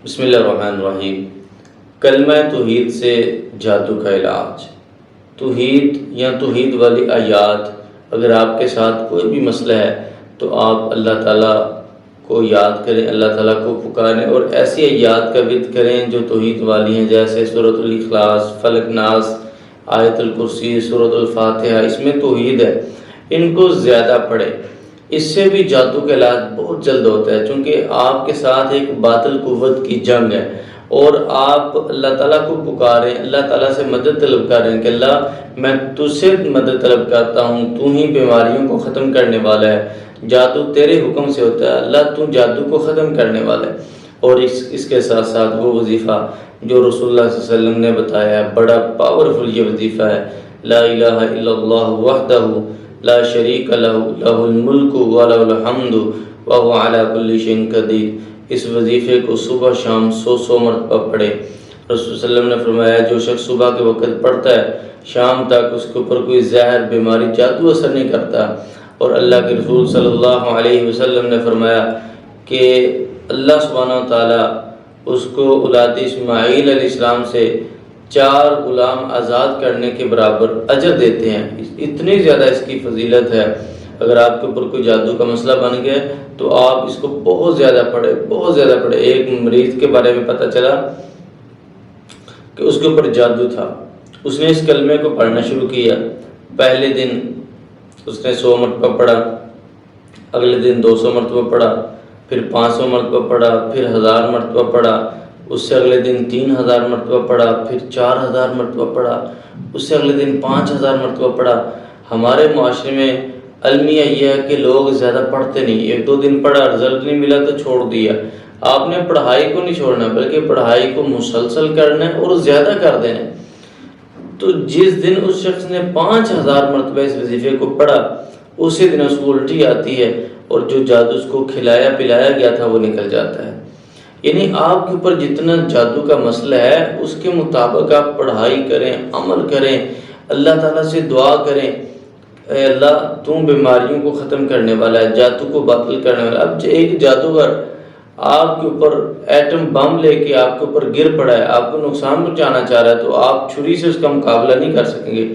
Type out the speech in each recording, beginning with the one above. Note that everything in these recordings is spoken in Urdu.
بسم اللہ الرحمن الرحیم۔ کلمہ توحید سے جادو کا علاج۔ توحید یا توحید والی آیات، اگر آپ کے ساتھ کوئی بھی مسئلہ ہے تو آپ اللہ تعالیٰ کو یاد کریں، اللہ تعالیٰ کو پکاریں اور ایسی آیات کا ورد کریں جو توحید والی ہیں، جیسے سورۃ الاخلاص، فلق ناس، آیت الکرسی، سورۃ الفاتحہ، اس میں توحید ہے۔ ان کو زیادہ پڑھیں، اس سے بھی جادو کا علاج بہت جلد ہوتا ہے، چونکہ آپ کے ساتھ ایک باطل قوت کی جنگ ہے اور آپ اللہ تعالیٰ کو پکاریں، اللہ تعالیٰ سے مدد طلب کریں کہ اللہ میں تجھ سے مدد طلب کرتا ہوں، تو ہی بیماریوں کو ختم کرنے والا ہے، جادو تیرے حکم سے ہوتا ہے، اللہ تو جادو کو ختم کرنے والا ہے۔ اور اس کے ساتھ ساتھ وہ وظیفہ جو رسول اللہ صلی اللہ علیہ وسلم نے بتایا ہے، بڑا پاورفل یہ وظیفہ ہے، لا الہ الا اللہ وحدہ لا شریک لہ لہ الملک ولہ الحمد وہو علی کل شیء قدیر۔ اس وظیفے کو صبح شام 100 مرتبہ پڑھے۔ رسول صلی اللہ علیہ وسلم نے فرمایا جو شخص صبح کے وقت پڑھتا ہے شام تک اس کے اوپر کوئی زہر، بیماری، جادو اثر نہیں کرتا۔ اور اللہ کے رسول صلی اللہ علیہ وسلم نے فرمایا کہ اللہ سبحانہ و تعالیٰ اس کو اولاد اسماعیل علیہ السلام سے 4 غلام آزاد کرنے کے برابر اجر دیتے ہیں۔ اتنی زیادہ اس کی فضیلت ہے۔ اگر آپ کے اوپر کوئی جادو کا مسئلہ بن گیا تو آپ اس کو بہت زیادہ پڑھیں، بہت زیادہ پڑھیں۔ ایک مریض کے بارے میں پتہ چلا کہ اس کے اوپر جادو تھا، اس نے اس کلمے کو پڑھنا شروع کیا۔ پہلے دن اس نے 100 مرتبہ پڑھا، اگلے دن 200 مرتبہ پڑھا، پھر 500 مرتبہ پڑھا، پھر 1000 مرتبہ پڑھا، اس سے اگلے دن 3000 مرتبہ پڑھا، پھر 4000 مرتبہ پڑھا، اس سے اگلے دن 5000 مرتبہ پڑھا۔ ہمارے معاشرے میں المیہ یہ ہے کہ لوگ زیادہ پڑھتے نہیں، 1-2 دن پڑھا، رزلٹ نہیں ملا تو چھوڑ دیا۔ آپ نے پڑھائی کو نہیں چھوڑنا بلکہ پڑھائی کو مسلسل کرنا ہے اور زیادہ کر دینا ہے۔ تو جس دن اس شخص نے 5000 مرتبہ اس وظیفے کو پڑھا، اسی دن اس کو الٹی آتی ہے اور جو جادو اس کو کھلایا پلایا گیا تھا وہ نکل جاتا ہے۔ یعنی آپ کے اوپر جتنا جادو کا مسئلہ ہے اس کے مطابق آپ پڑھائی کریں، عمل کریں، اللہ تعالیٰ سے دعا کریں، اے اللہ تو بیماریوں کو ختم کرنے والا ہے، جادو کو باطل کرنے والا ہے۔ اب ایک جادوگر آپ کے اوپر ایٹم بم لے کے آپ کے اوپر گر پڑا ہے، آپ کو نقصان پہنچانا چاہ رہا ہے تو آپ چھری سے اس کا مقابلہ نہیں کر سکیں گے،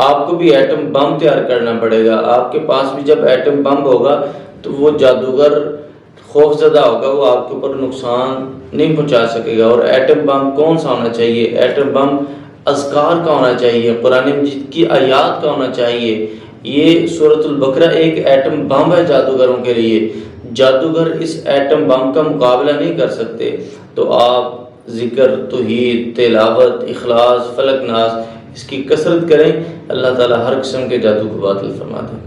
آپ کو بھی ایٹم بم تیار کرنا پڑے گا۔ آپ کے پاس بھی جب ایٹم بم ہوگا تو وہ جادوگر خوف زدہ ہوگا، وہ آپ کے اوپر نقصان نہیں پہنچا سکے گا۔ اور ایٹم بم کون سا ہونا چاہیے؟ ایٹم بم اذکار کا ہونا چاہیے، قرآن مجید کی آیات کا ہونا چاہیے۔ یہ سورۃ البقرہ ایک ایٹم بم ہے جادوگروں کے لیے، جادوگر اس ایٹم بم کا مقابلہ نہیں کر سکتے۔ تو آپ ذکر، توحید، تلاوت، اخلاص، فلق ناس اس کی کثرت کریں، اللہ تعالیٰ ہر قسم کے جادو کو باطل فرما دے۔